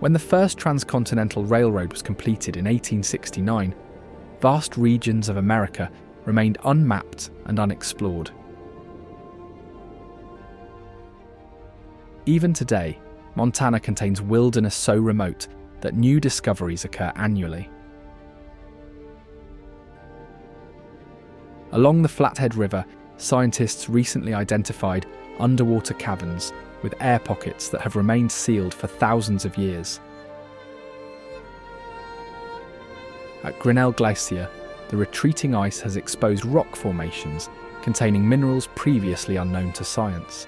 When the first transcontinental railroad was completed in 1869, vast regions of America remained unmapped and unexplored. Even today, Montana contains wilderness so remote that new discoveries occur annually. Along the Flathead River, scientists recently identified underwater caverns with air pockets that have remained sealed for thousands of years. At Grinnell Glacier, the retreating ice has exposed rock formations containing minerals previously unknown to science.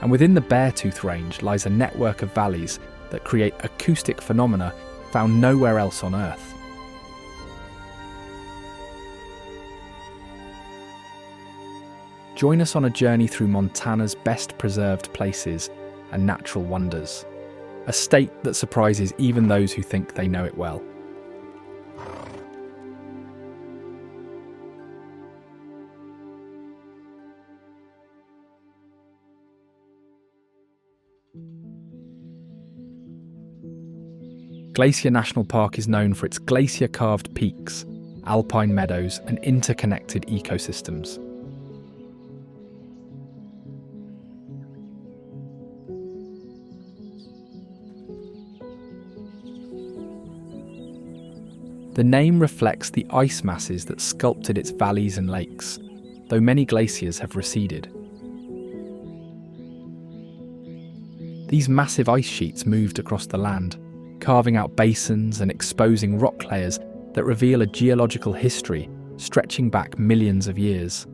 And within the Beartooth Range lies a network of valleys that create acoustic phenomena found nowhere else on Earth. Join us on a journey through Montana's best preserved places and natural wonders, a state that surprises even those who think they know it well. Glacier National Park is known for its glacier-carved peaks, alpine meadows, and interconnected ecosystems. The name reflects the ice masses that sculpted its valleys and lakes, though many glaciers have receded. These massive ice sheets moved across the land, carving out basins and exposing rock layers that reveal a geological history stretching back millions of years.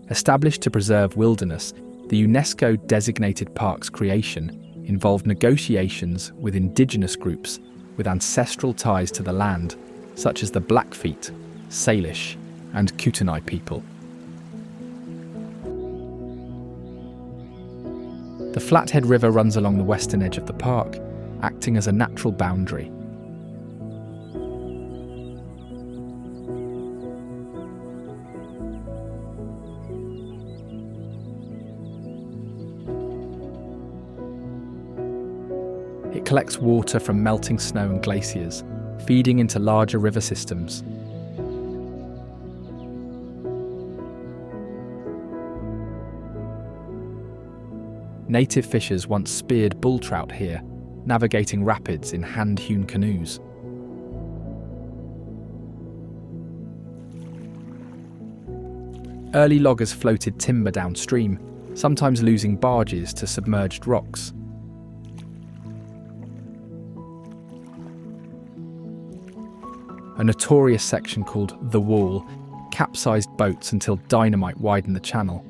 Established to preserve wilderness, the UNESCO-designated park's creation involved negotiations with indigenous groups with ancestral ties to the land, such as the Blackfeet, Salish, and Kootenai people. The Flathead River runs along the western edge of the park, acting as a natural boundary. It collects water from melting snow and glaciers, feeding into larger river systems. Native fishers once speared bull trout here, navigating rapids in hand-hewn canoes. Early loggers floated timber downstream, sometimes losing barges to submerged rocks. A notorious section called The Wall capsized boats until dynamite widened the channel.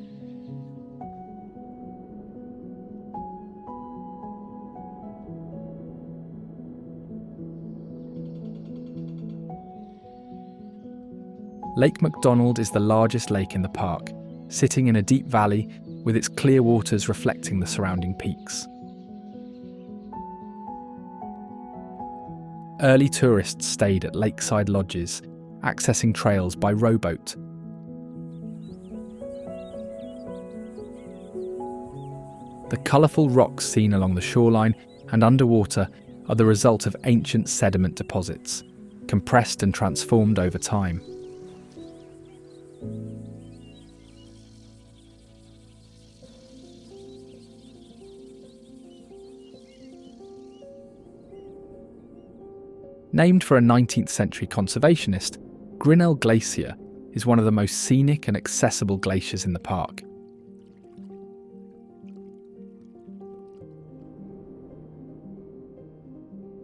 Lake McDonald is the largest lake in the park, sitting in a deep valley with its clear waters reflecting the surrounding peaks. Early tourists stayed at lakeside lodges, accessing trails by rowboat. The colourful rocks seen along the shoreline and underwater are the result of ancient sediment deposits, compressed and transformed over time. Named for a 19th century conservationist, Grinnell Glacier is one of the most scenic and accessible glaciers in the park.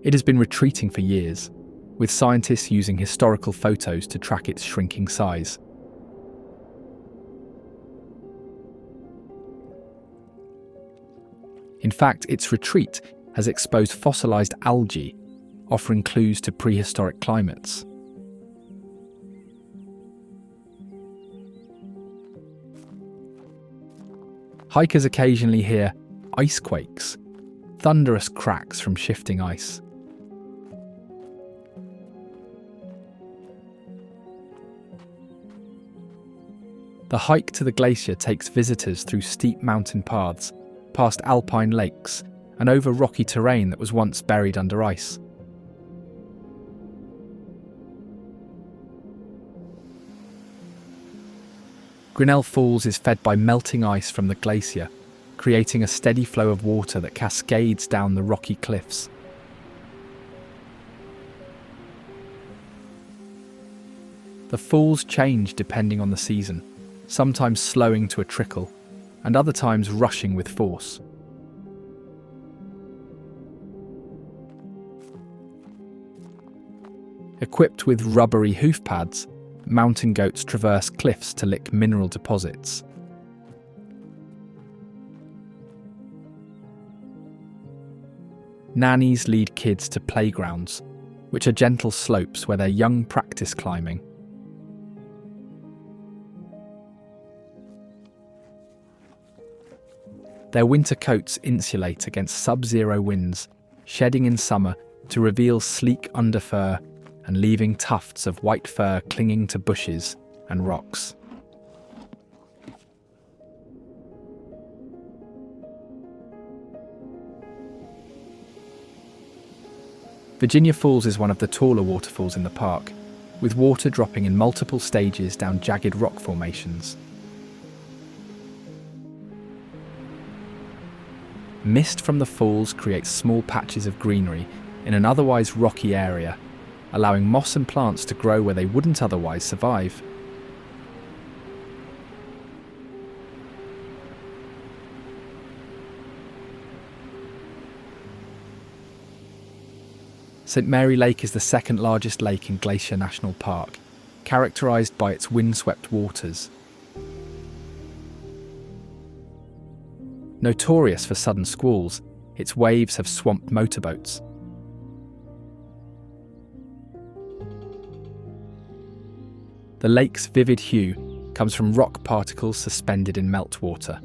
It has been retreating for years, with scientists using historical photos to track its shrinking size. In fact, its retreat has exposed fossilised algae, offering clues to prehistoric climates. Hikers occasionally hear ice quakes, thunderous cracks from shifting ice. The hike to the glacier takes visitors through steep mountain paths, past alpine lakes, and over rocky terrain that was once buried under ice. Grinnell Falls is fed by melting ice from the glacier, creating a steady flow of water that cascades down the rocky cliffs. The falls change depending on the season, sometimes slowing to a trickle, and other times rushing with force. Equipped with rubbery hoof pads, mountain goats traverse cliffs to lick mineral deposits. Nannies lead kids to playgrounds, which are gentle slopes where their young practice climbing. Their winter coats insulate against sub-zero winds, shedding in summer to reveal sleek underfur and leaving tufts of white fur clinging to bushes and rocks. Virginia Falls is one of the taller waterfalls in the park, with water dropping in multiple stages down jagged rock formations. Mist from the falls creates small patches of greenery in an otherwise rocky area, allowing moss and plants to grow where they wouldn't otherwise survive. St. Mary Lake is the second largest lake in Glacier National Park, characterised by its windswept waters. Notorious for sudden squalls, its waves have swamped motorboats. The lake's vivid hue comes from rock particles suspended in meltwater.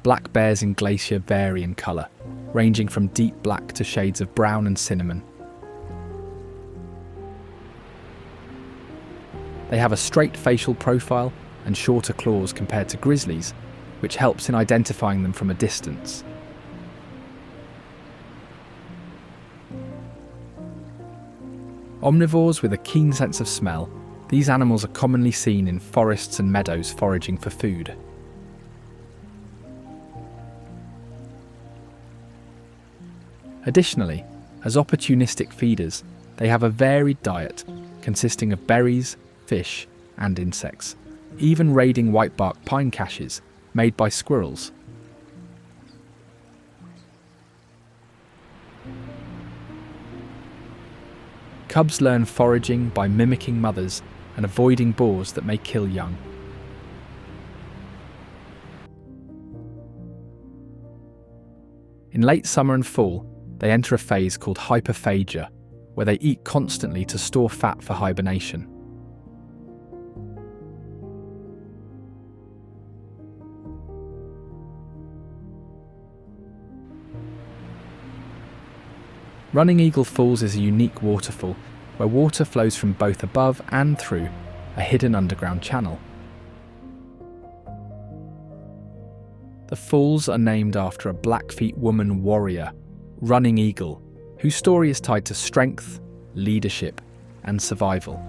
Black bears in Glacier vary in colour, ranging from deep black to shades of brown and cinnamon. They have a straight facial profile and shorter claws compared to grizzlies, which helps in identifying them from a distance. Omnivores with a keen sense of smell, these animals are commonly seen in forests and meadows foraging for food. Additionally, as opportunistic feeders, they have a varied diet consisting of berries, fish, and insects, even raiding whitebark pine caches made by squirrels. Cubs learn foraging by mimicking mothers and avoiding boars that may kill young. In late summer and fall, they enter a phase called hyperphagia, where they eat constantly to store fat for hibernation. Running Eagle Falls is a unique waterfall where water flows from both above and through a hidden underground channel. The falls are named after a Blackfeet woman warrior, Running Eagle, whose story is tied to strength, leadership, and survival.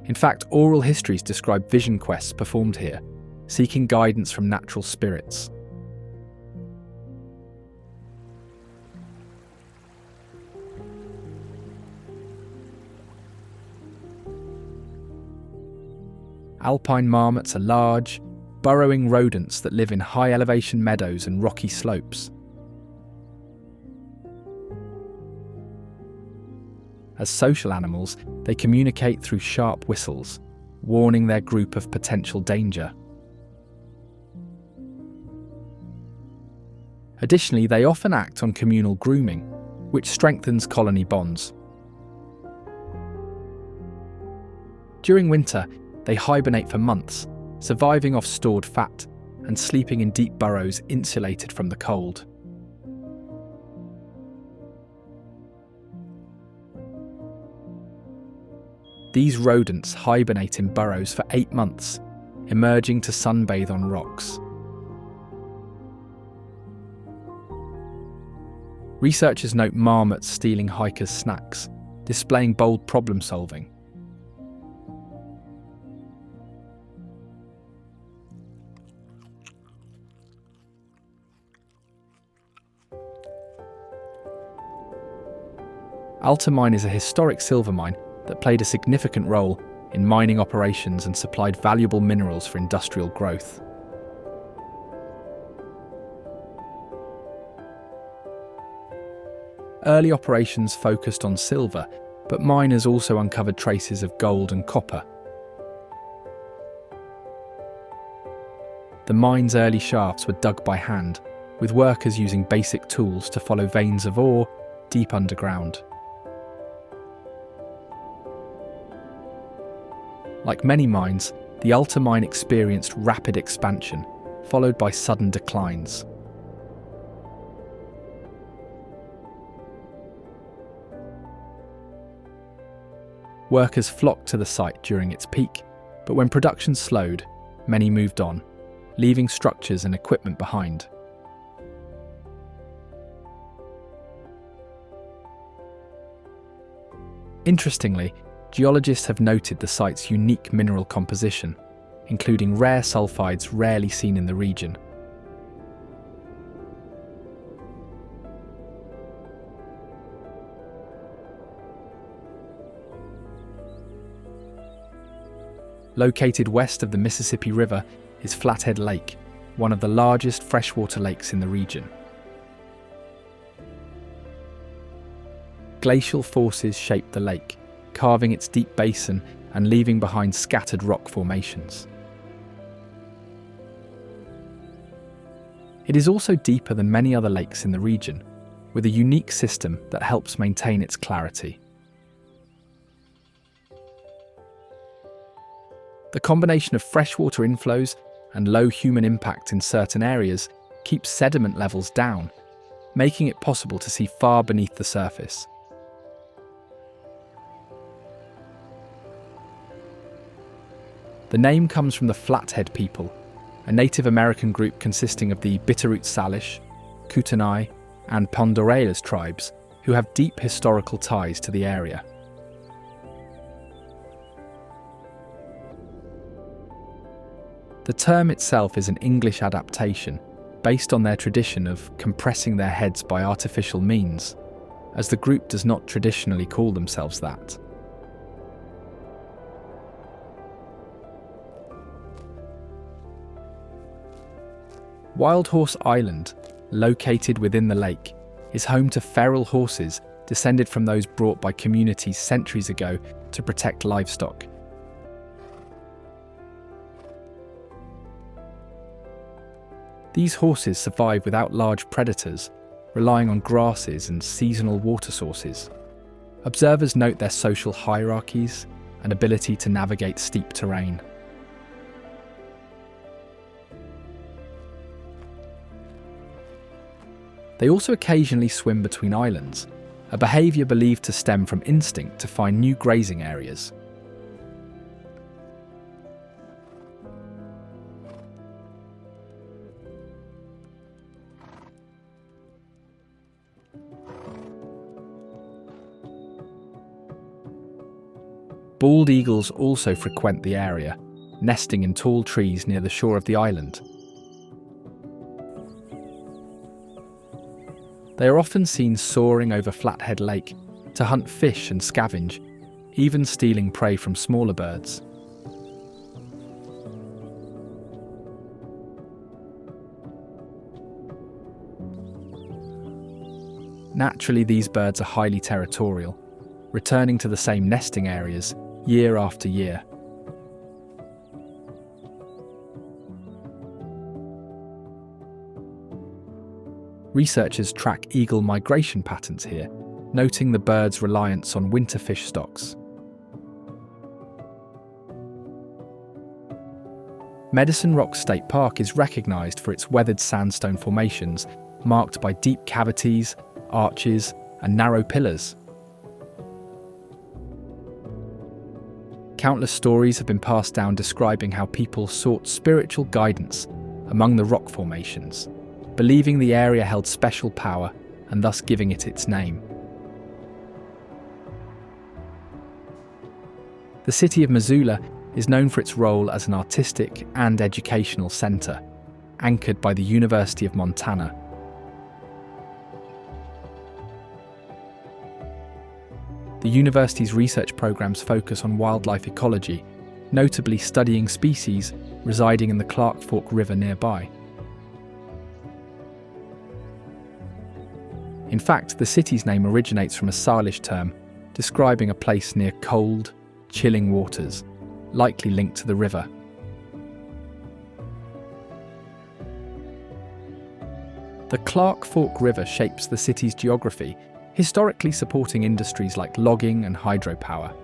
In fact, oral histories describe vision quests performed here, seeking guidance from natural spirits. Alpine marmots are large, burrowing rodents that live in high-elevation meadows and rocky slopes. As social animals, they communicate through sharp whistles, warning their group of potential danger. Additionally, they often act on communal grooming, which strengthens colony bonds. During winter, they hibernate for months, surviving off stored fat and sleeping in deep burrows insulated from the cold. These rodents hibernate in burrows for 8 months, emerging to sunbathe on rocks. Researchers note marmots stealing hikers' snacks, displaying bold problem-solving. Alta mine is a historic silver mine that played a significant role in mining operations and supplied valuable minerals for industrial growth. Early operations focused on silver, but miners also uncovered traces of gold and copper. The mine's early shafts were dug by hand, with workers using basic tools to follow veins of ore deep underground. Like many mines, the Alta mine experienced rapid expansion, followed by sudden declines. Workers flocked to the site during its peak, but when production slowed, many moved on, leaving structures and equipment behind. Interestingly, geologists have noted the site's unique mineral composition, including rare sulfides rarely seen in the region. Located west of the Mississippi River is Flathead Lake, one of the largest freshwater lakes in the region. Glacial forces shaped the lake, carving its deep basin and leaving behind scattered rock formations. It is also deeper than many other lakes in the region, with a unique system that helps maintain its clarity. The combination of freshwater inflows and low human impact in certain areas keeps sediment levels down, making it possible to see far beneath the surface. The name comes from the Flathead people, a Native American group consisting of the Bitterroot Salish, Kootenai, and Ponderelas tribes, who have deep historical ties to the area. The term itself is an English adaptation, based on their tradition of compressing their heads by artificial means, as the group does not traditionally call themselves that. Wild Horse Island, located within the lake, is home to feral horses descended from those brought by communities centuries ago to protect livestock. These horses survive without large predators, relying on grasses and seasonal water sources. Observers note their social hierarchies and ability to navigate steep terrain. They also occasionally swim between islands, a behaviour believed to stem from instinct to find new grazing areas. Bald eagles also frequent the area, nesting in tall trees near the shore of the island. They are often seen soaring over Flathead Lake to hunt fish and scavenge, even stealing prey from smaller birds. Naturally, these birds are highly territorial, returning to the same nesting areas year after year. Researchers track eagle migration patterns here, noting the birds' reliance on winter fish stocks. Medicine Rock State Park is recognised for its weathered sandstone formations, marked by deep cavities, arches, and narrow pillars. Countless stories have been passed down describing how people sought spiritual guidance among the rock formations, believing the area held special power and thus giving it its name. The city of Missoula is known for its role as an artistic and educational centre, anchored by the University of Montana. The university's research programs focus on wildlife ecology, notably studying species residing in the Clark Fork River nearby. In fact, the city's name originates from a Salish term describing a place near cold, chilling waters, likely linked to the river. The Clark Fork River shapes the city's geography, historically supporting industries like logging and hydropower.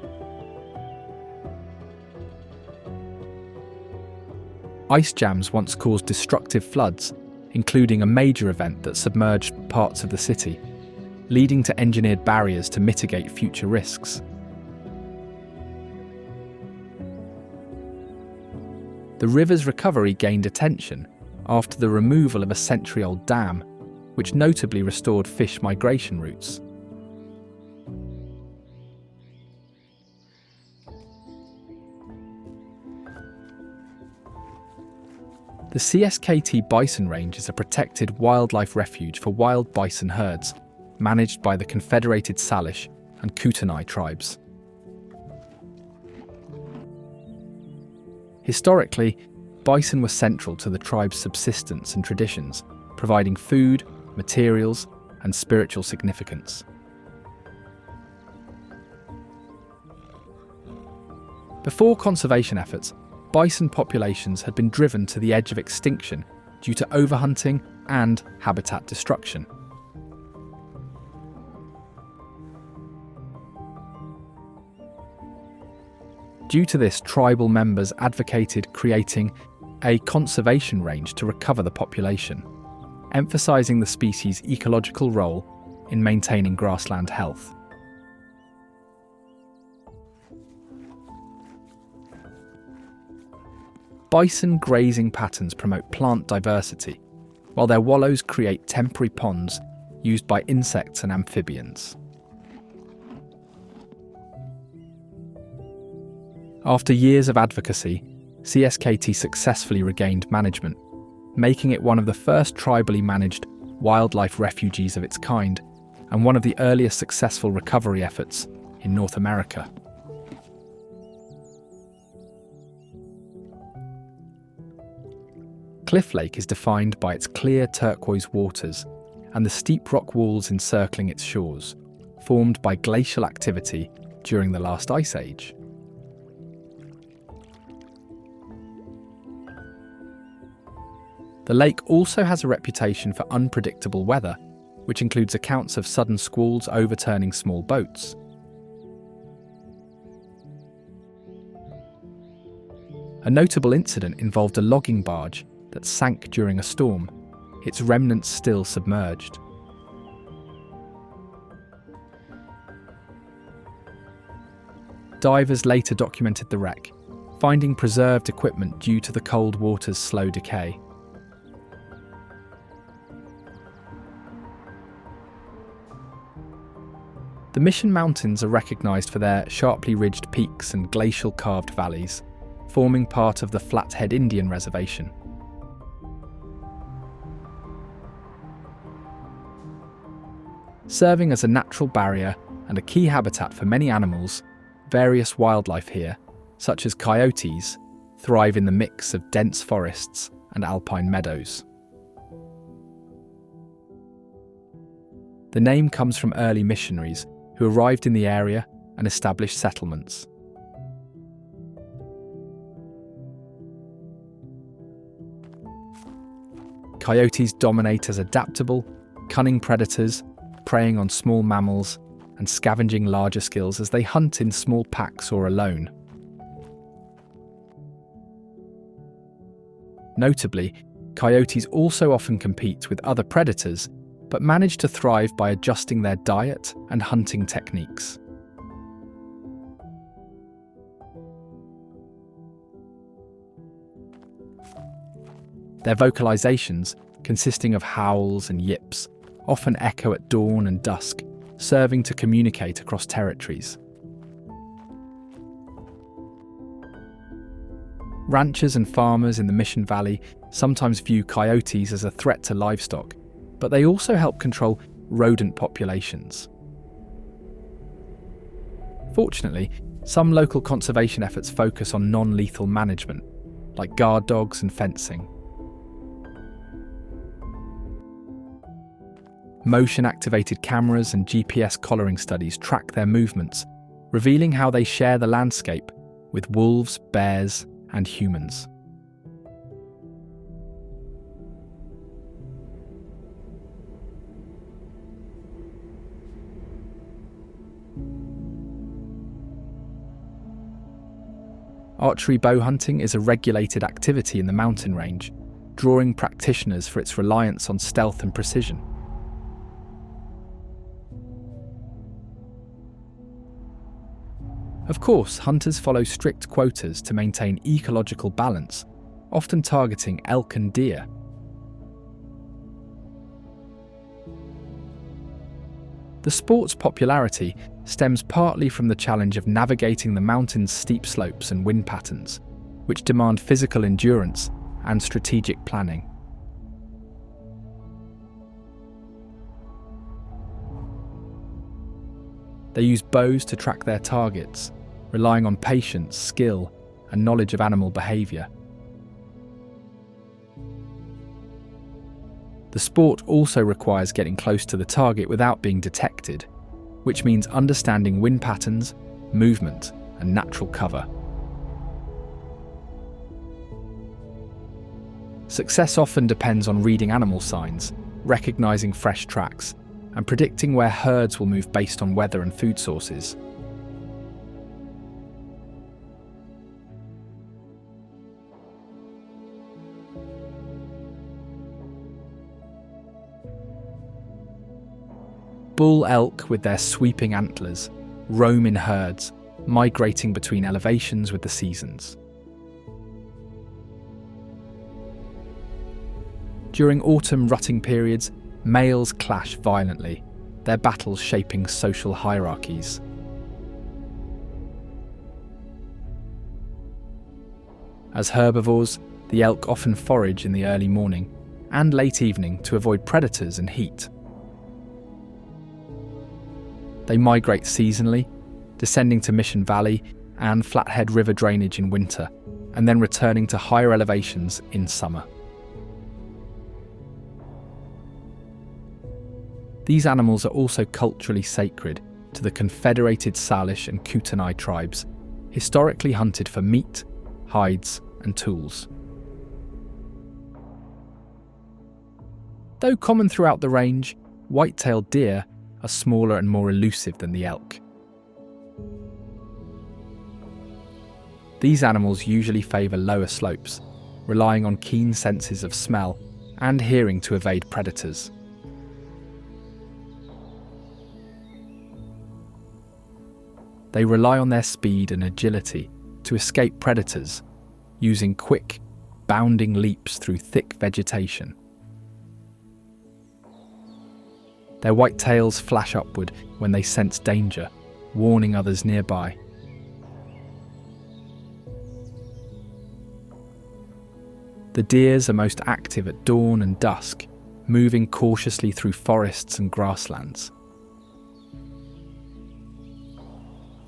Ice jams once caused destructive floods, including a major event that submerged parts of the city, leading to engineered barriers to mitigate future risks. The river's recovery gained attention after the removal of a century-old dam, which notably restored fish migration routes. The CSKT Bison Range is a protected wildlife refuge for wild bison herds, managed by the Confederated Salish and Kootenai tribes. Historically, bison were central to the tribe's subsistence and traditions, providing food, materials, and spiritual significance. Before conservation efforts, bison populations had been driven to the edge of extinction due to overhunting and habitat destruction. Due to this, tribal members advocated creating a conservation range to recover the population, emphasising the species' ecological role in maintaining grassland health. Bison grazing patterns promote plant diversity, while their wallows create temporary ponds used by insects and amphibians. After years of advocacy, CSKT successfully regained management, making it one of the first tribally managed wildlife refuges of its kind and one of the earliest successful recovery efforts in North America. Cliff Lake is defined by its clear turquoise waters and the steep rock walls encircling its shores, formed by glacial activity during the last ice age. The lake also has a reputation for unpredictable weather, which includes accounts of sudden squalls overturning small boats. A notable incident involved a logging barge that sank during a storm, its remnants still submerged. Divers later documented the wreck, finding preserved equipment due to the cold water's slow decay. The Mission Mountains are recognised for their sharply ridged peaks and glacial carved valleys, forming part of the Flathead Indian Reservation. Serving as a natural barrier and a key habitat for many animals, various wildlife here, such as coyotes, thrive in the mix of dense forests and alpine meadows. The name comes from early missionaries who arrived in the area and established settlements. Coyotes dominate as adaptable, cunning predators, preying on small mammals and scavenging larger skills as they hunt in small packs or alone. Notably, coyotes also often compete with other predators, but manage to thrive by adjusting their diet and hunting techniques. Their vocalizations, consisting of howls and yips, often echo at dawn and dusk, serving to communicate across territories. Ranchers and farmers in the Mission Valley sometimes view coyotes as a threat to livestock, but they also help control rodent populations. Fortunately, some local conservation efforts focus on non-lethal management, like guard dogs and fencing. Motion-activated cameras and GPS collaring studies track their movements, revealing how they share the landscape with wolves, bears, and humans. Archery bow hunting is a regulated activity in the mountain range, drawing practitioners for its reliance on stealth and precision. Of course, hunters follow strict quotas to maintain ecological balance, often targeting elk and deer. The sport's popularity stems partly from the challenge of navigating the mountain's steep slopes and wind patterns, which demand physical endurance and strategic planning. They use bows to track their targets, relying on patience, skill, and knowledge of animal behaviour. The sport also requires getting close to the target without being detected, which means understanding wind patterns, movement, and natural cover. Success often depends on reading animal signs, recognising fresh tracks, and predicting where herds will move based on weather and food sources. Bull elk, with their sweeping antlers, roam in herds, migrating between elevations with the seasons. During autumn rutting periods, males clash violently, their battles shaping social hierarchies. As herbivores, the elk often forage in the early morning and late evening to avoid predators and heat. They migrate seasonally, descending to Mission Valley and Flathead River drainage in winter, and then returning to higher elevations in summer. These animals are also culturally sacred to the Confederated Salish and Kootenai tribes, historically hunted for meat, hides, and tools. Though common throughout the range, white-tailed deer are smaller and more elusive than the elk. These animals usually favour lower slopes, relying on keen senses of smell and hearing to evade predators. They rely on their speed and agility to escape predators, using quick, bounding leaps through thick vegetation. Their white tails flash upward when they sense danger, warning others nearby. The deers are most active at dawn and dusk, moving cautiously through forests and grasslands.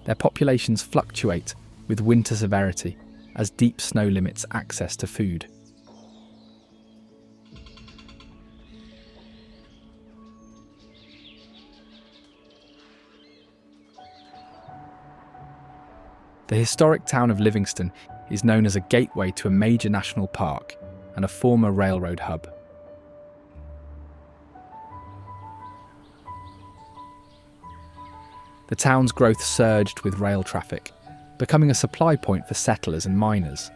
Their populations fluctuate with winter severity as deep snow limits access to food. The historic town of Livingston is known as a gateway to a major national park and a former railroad hub. The town's growth surged with rail traffic, becoming a supply point for settlers and miners.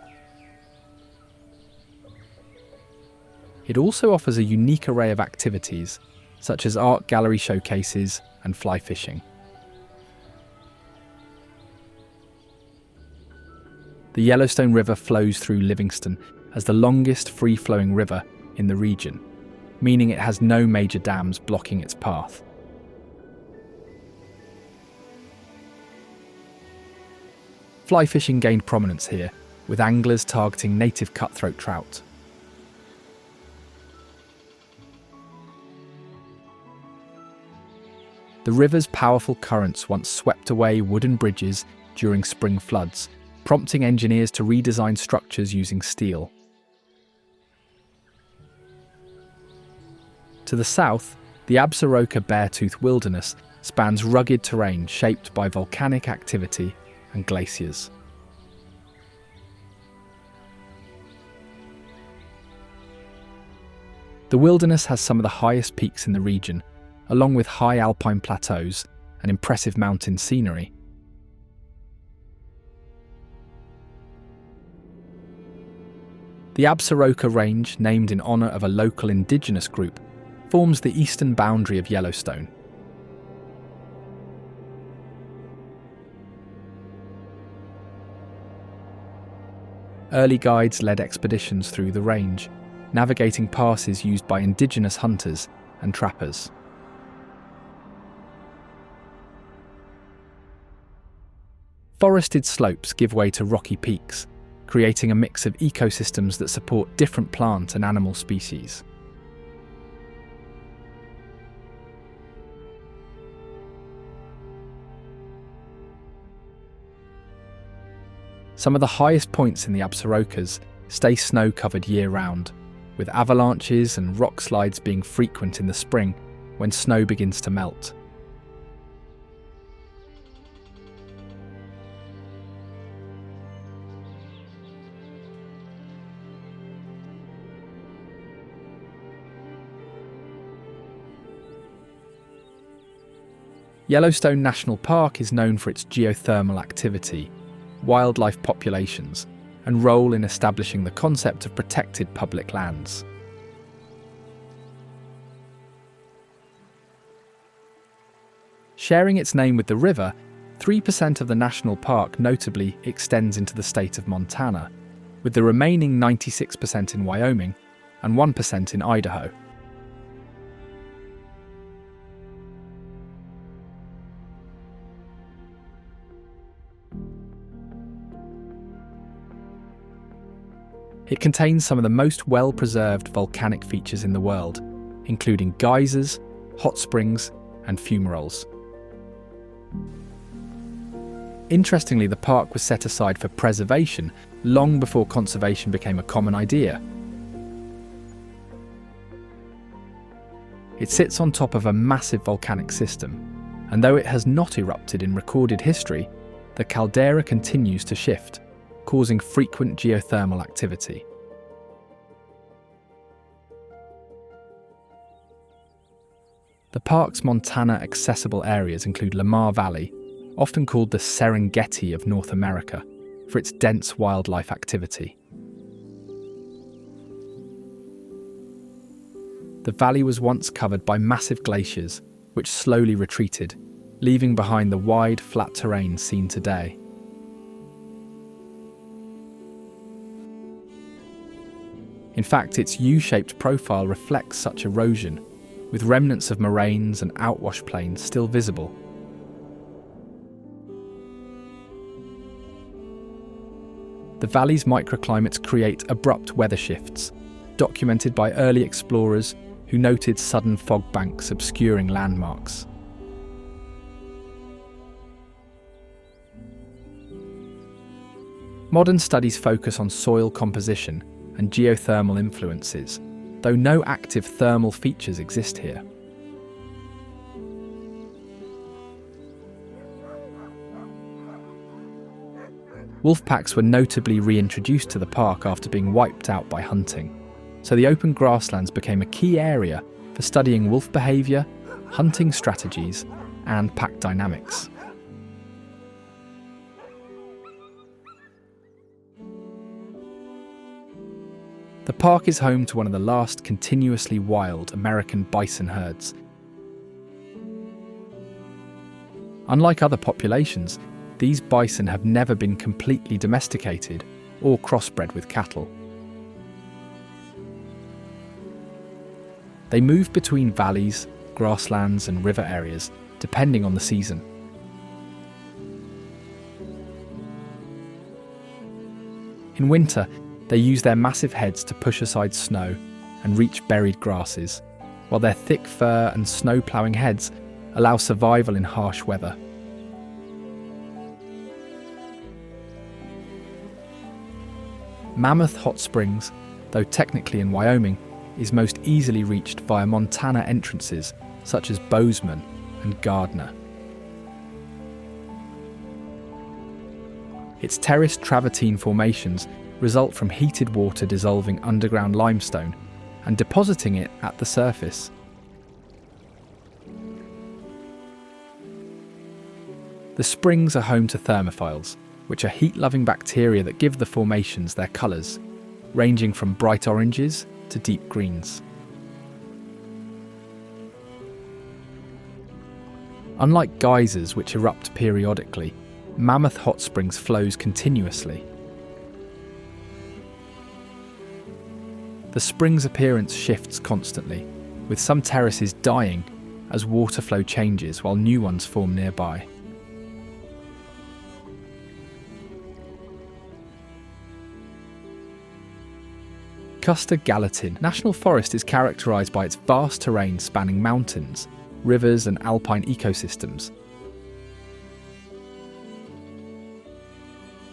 It also offers a unique array of activities, such as art gallery showcases and fly fishing. The Yellowstone River flows through Livingston, as the longest free-flowing river in the region, meaning it has no major dams blocking its path. Fly fishing gained prominence here, with anglers targeting native cutthroat trout. The river's powerful currents once swept away wooden bridges during spring floods, prompting engineers to redesign structures using steel. To the south, the Absaroka-Beartooth Wilderness spans rugged terrain shaped by volcanic activity and glaciers. The wilderness has some of the highest peaks in the region, along with high alpine plateaus and impressive mountain scenery. The Absaroka Range, named in honour of a local indigenous group, forms the eastern boundary of Yellowstone. Early guides led expeditions through the range, navigating passes used by indigenous hunters and trappers. Forested slopes give way to rocky peaks, creating a mix of ecosystems that support different plant and animal species. Some of the highest points in the Absarokas stay snow-covered year-round, with avalanches and rock slides being frequent in the spring when snow begins to melt. Yellowstone National Park is known for its geothermal activity, wildlife populations, and role in establishing the concept of protected public lands. Sharing its name with the river, 3% of the national park notably extends into the state of Montana, with the remaining 96% in Wyoming and 1% in Idaho. It contains some of the most well-preserved volcanic features in the world, including geysers, hot springs, and fumaroles. Interestingly, the park was set aside for preservation long before conservation became a common idea. It sits on top of a massive volcanic system, and though it has not erupted in recorded history, the caldera continues to shift, causing frequent geothermal activity. The park's Montana-accessible areas include Lamar Valley, often called the Serengeti of North America, for its dense wildlife activity. The valley was once covered by massive glaciers, which slowly retreated, leaving behind the wide, flat terrain seen today. In fact, its U-shaped profile reflects such erosion, with remnants of moraines and outwash plains still visible. The valley's microclimates create abrupt weather shifts, documented by early explorers who noted sudden fog banks obscuring landmarks. Modern studies focus on soil composition and geothermal influences, though no active thermal features exist here. Wolf packs were notably reintroduced to the park after being wiped out by hunting, so the open grasslands became a key area for studying wolf behaviour, hunting strategies, and pack dynamics. The park is home to one of the last continuously wild American bison herds. Unlike other populations, these bison have never been completely domesticated or crossbred with cattle. They move between valleys, grasslands and river areas, depending on the season. In winter, they use their massive heads to push aside snow and reach buried grasses, while their thick fur and snow-ploughing heads allow survival in harsh weather. Mammoth Hot Springs, though technically in Wyoming, is most easily reached via Montana entrances such as Bozeman and Gardner. Its terraced travertine formations result from heated water dissolving underground limestone and depositing it at the surface. The springs are home to thermophiles, which are heat-loving bacteria that give the formations their colours, ranging from bright oranges to deep greens. Unlike geysers which erupt periodically, Mammoth Hot Springs flows continuously. The spring's appearance shifts constantly, with some terraces dying as water flow changes while new ones form nearby. Custer Gallatin National Forest is characterised by its vast terrain spanning mountains, rivers and alpine ecosystems.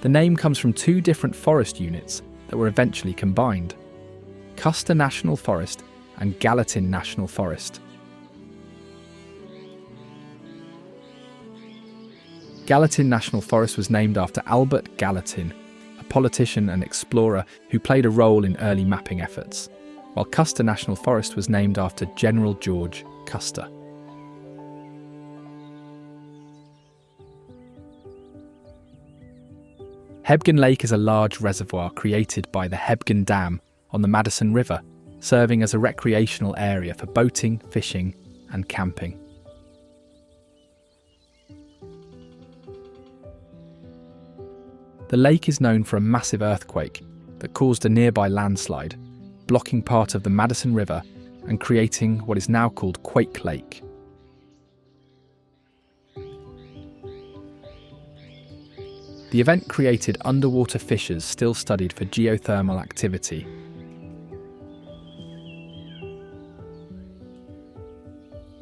The name comes from two different forest units that were eventually combined: Custer National Forest and Gallatin National Forest. Gallatin National Forest was named after Albert Gallatin, a politician and explorer who played a role in early mapping efforts, while Custer National Forest was named after General George Custer. Hebgen Lake is a large reservoir created by the Hebgen Dam on the Madison River, serving as a recreational area for boating, fishing, and camping. The lake is known for a massive earthquake that caused a nearby landslide, blocking part of the Madison River and creating what is now called Quake Lake. The event created underwater fissures still studied for geothermal activity.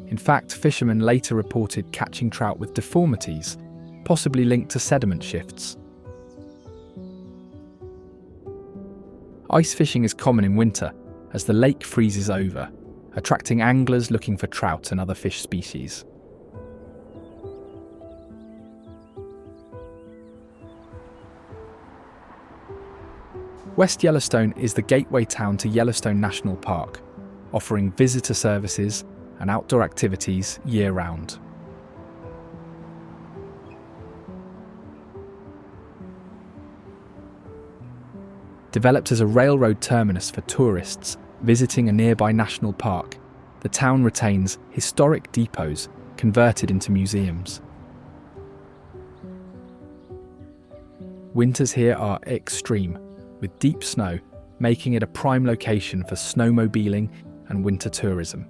In fact, fishermen later reported catching trout with deformities, possibly linked to sediment shifts. Ice fishing is common in winter as the lake freezes over, attracting anglers looking for trout and other fish species. West Yellowstone is the gateway town to Yellowstone National Park, offering visitor services and outdoor activities year-round. Developed as a railroad terminus for tourists visiting a nearby national park, the town retains historic depots converted into museums. Winters here are extreme, with deep snow making it a prime location for snowmobiling and winter tourism.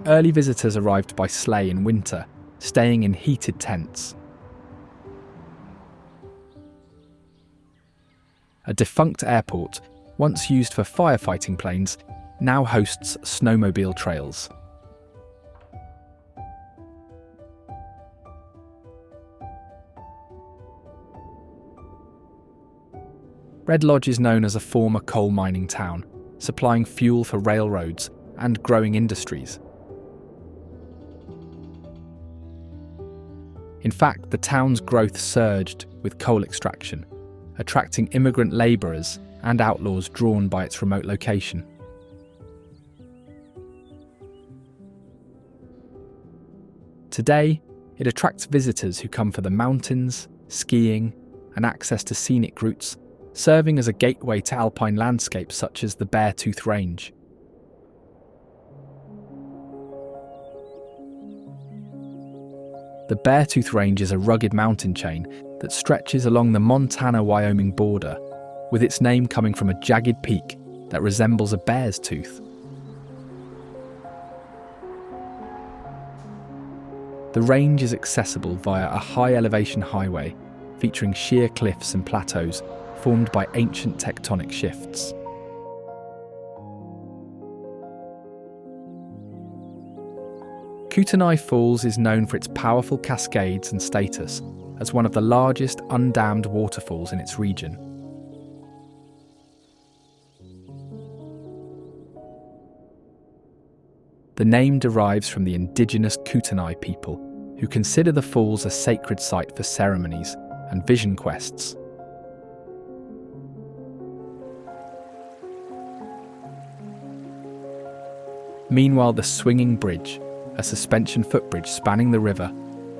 Early visitors arrived by sleigh in winter, staying in heated tents. A defunct airport, once used for firefighting planes, now hosts snowmobile trails. Red Lodge is known as a former coal mining town, supplying fuel for railroads and growing industries. In fact, the town's growth surged with coal extraction, attracting immigrant labourers and outlaws drawn by its remote location. Today, it attracts visitors who come for the mountains, skiing, and access to scenic routes, serving as a gateway to alpine landscapes such as the Beartooth Range. The Beartooth Range is a rugged mountain chain that stretches along the Montana-Wyoming border, with its name coming from a jagged peak that resembles a bear's tooth. The range is accessible via a high-elevation highway featuring sheer cliffs and plateaus formed by ancient tectonic shifts. Kootenai Falls is known for its powerful cascades and status as one of the largest undammed waterfalls in its region. The name derives from the indigenous Kootenai people, who consider the falls a sacred site for ceremonies and vision quests. Meanwhile, the swinging bridge, a suspension footbridge spanning the river,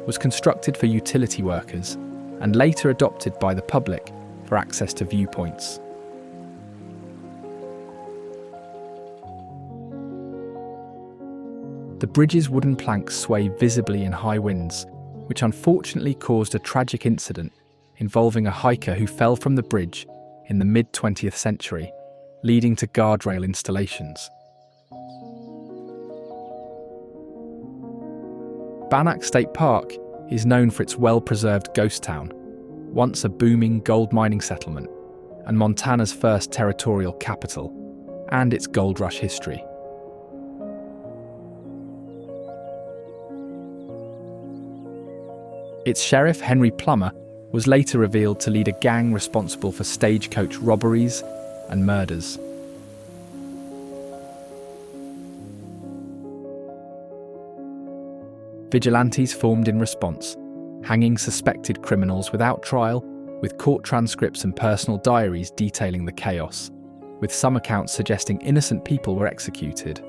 was constructed for utility workers and later adopted by the public for access to viewpoints. The bridge's wooden planks sway visibly in high winds, which unfortunately caused a tragic incident involving a hiker who fell from the bridge in the mid-20th century, leading to guardrail installations. Bannack State Park is known for its well-preserved ghost town, once a booming gold mining settlement and Montana's first territorial capital, and its gold rush history. Its sheriff, Henry Plummer, was later revealed to lead a gang responsible for stagecoach robberies and murders. Vigilantes formed in response, hanging suspected criminals without trial, with court transcripts and personal diaries detailing the chaos, with some accounts suggesting innocent people were executed.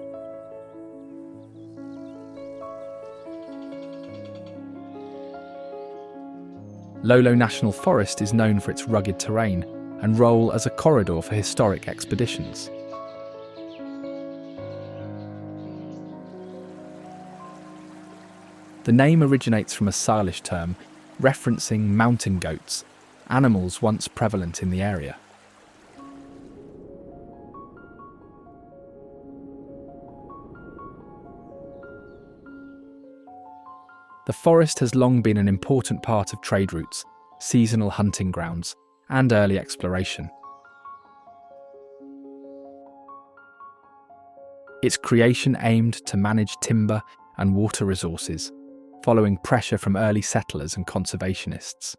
Lolo National Forest is known for its rugged terrain and role as a corridor for historic expeditions. The name originates from a Salish term referencing mountain goats, animals once prevalent in the area. The forest has long been an important part of trade routes, seasonal hunting grounds, and early exploration. Its creation aimed to manage timber and water resources, following pressure from early settlers and conservationists.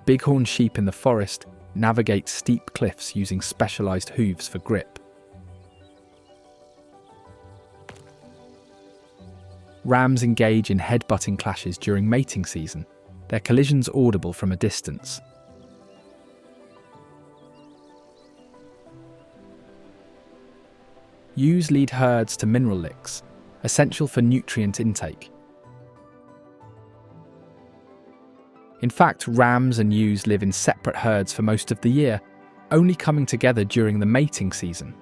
Bighorn sheep in the forest navigate steep cliffs using specialised hooves for grip. Rams engage in head-butting clashes during mating season, their collisions audible from a distance. Ewes lead herds to mineral licks, essential for nutrient intake. In fact, rams and ewes live in separate herds for most of the year, only coming together during the mating season.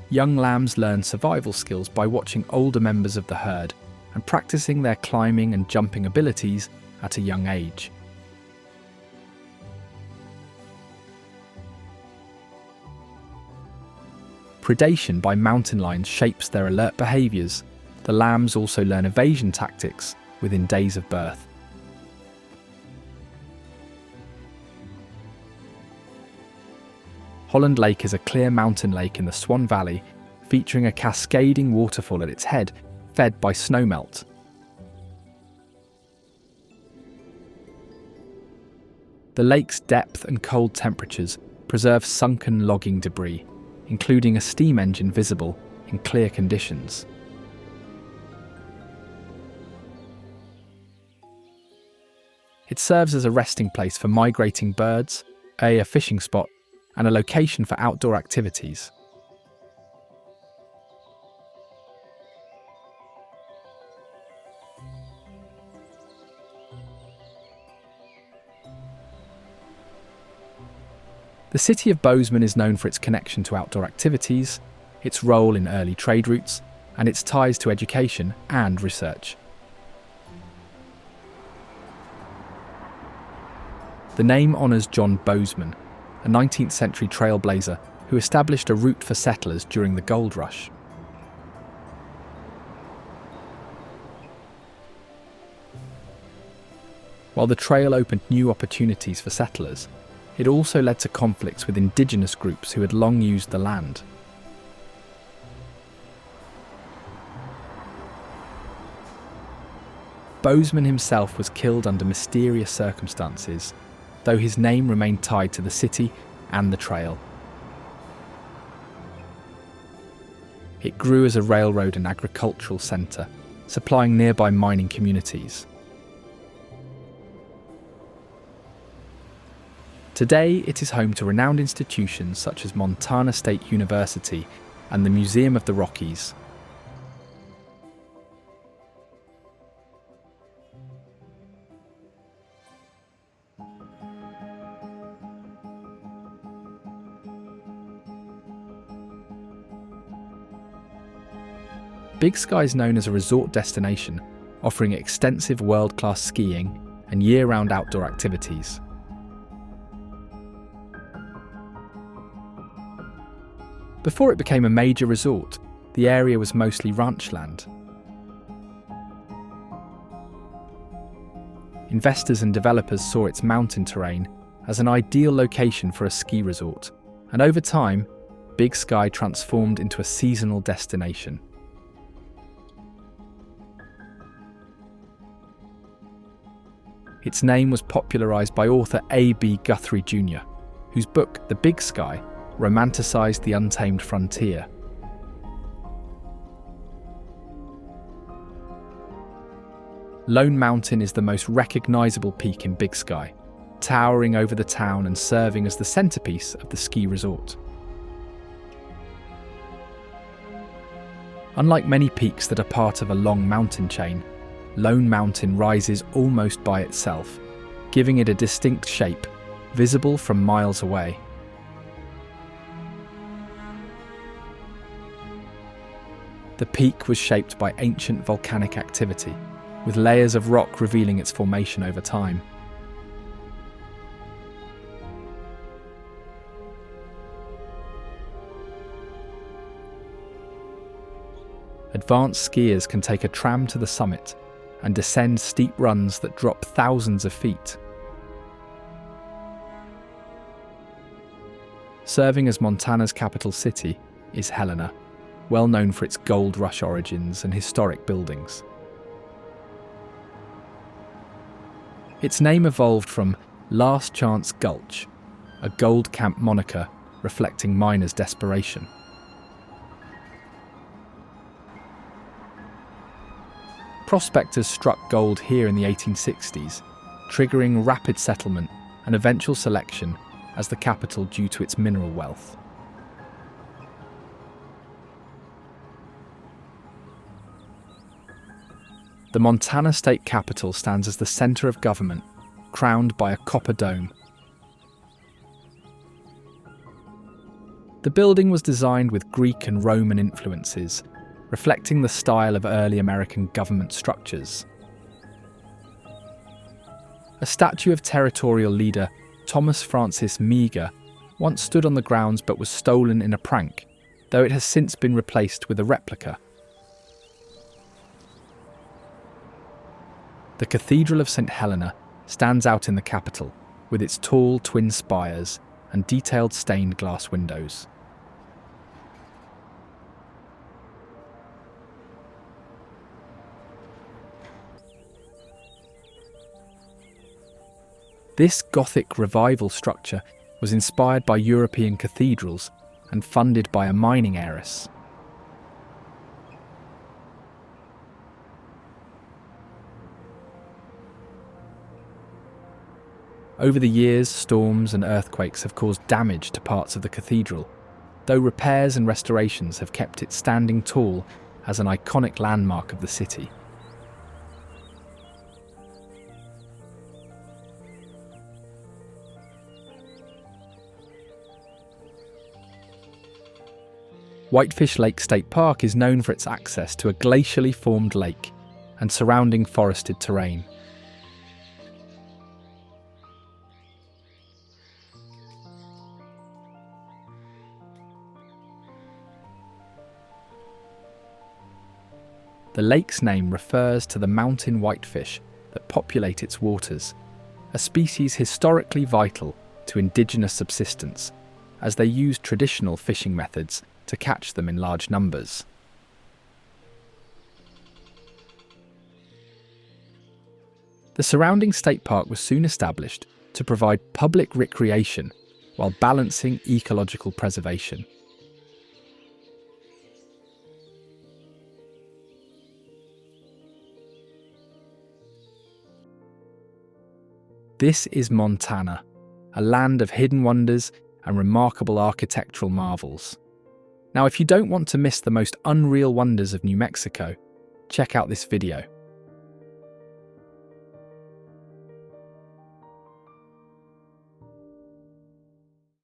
Young lambs learn survival skills by watching older members of the herd and practicing their climbing and jumping abilities at a young age. Predation by mountain lions shapes their alert behaviours. The lambs also learn evasion tactics within days of birth. Holland Lake is a clear mountain lake in the Swan Valley, featuring a cascading waterfall at its head, fed by snowmelt. The lake's depth and cold temperatures preserve sunken logging debris, including a steam engine visible in clear conditions. It serves as a resting place for migrating birds, a fishing spot, and a location for outdoor activities. The city of Bozeman is known for its connection to outdoor activities, its role in early trade routes, and its ties to education and research. The name honours John Bozeman, a 19th century trailblazer who established a route for settlers during the gold rush. While the trail opened new opportunities for settlers, it also led to conflicts with indigenous groups who had long used the land. Bozeman himself was killed under mysterious circumstances, though his name remained tied to the city and the trail. It grew as a railroad and agricultural centre, supplying nearby mining communities. Today, it is home to renowned institutions such as Montana State University and the Museum of the Rockies. Big Sky is known as a resort destination, offering extensive world-class skiing and year-round outdoor activities. Before it became a major resort, the area was mostly ranch land. Investors and developers saw its mountain terrain as an ideal location for a ski resort, and over time, Big Sky transformed into a seasonal destination. Its name was popularised by author A.B. Guthrie Jr., whose book, The Big Sky, romanticised the untamed frontier. Lone Mountain is the most recognisable peak in Big Sky, towering over the town and serving as the centrepiece of the ski resort. Unlike many peaks that are part of a long mountain chain, Lone Mountain rises almost by itself, giving it a distinct shape, visible from miles away. The peak was shaped by ancient volcanic activity, with layers of rock revealing its formation over time. Advanced skiers can take a tram to the summit and descend steep runs that drop thousands of feet. Serving as Montana's capital city is Helena, well known for its gold rush origins and historic buildings. Its name evolved from Last Chance Gulch, a gold camp moniker reflecting miners' desperation. Prospectors struck gold here in the 1860s, triggering rapid settlement and eventual selection as the capital due to its mineral wealth. The Montana State Capitol stands as the centre of government, crowned by a copper dome. The building was designed with Greek and Roman influences, reflecting the style of early American government structures. A statue of territorial leader Thomas Francis Meagher once stood on the grounds but was stolen in a prank, though it has since been replaced with a replica. The Cathedral of St Helena stands out in the capital, with its tall twin spires and detailed stained glass windows. This Gothic revival structure was inspired by European cathedrals and funded by a mining heiress. Over the years, storms and earthquakes have caused damage to parts of the cathedral, though repairs and restorations have kept it standing tall as an iconic landmark of the city. Whitefish Lake State Park is known for its access to a glacially formed lake and surrounding forested terrain. The lake's name refers to the mountain whitefish that populate its waters, a species historically vital to indigenous subsistence, as they used traditional fishing methods to catch them in large numbers. The surrounding state park was soon established to provide public recreation while balancing ecological preservation. This is Montana, a land of hidden wonders and remarkable architectural marvels. Now, if you don't want to miss the most unreal wonders of New Mexico, check out this video.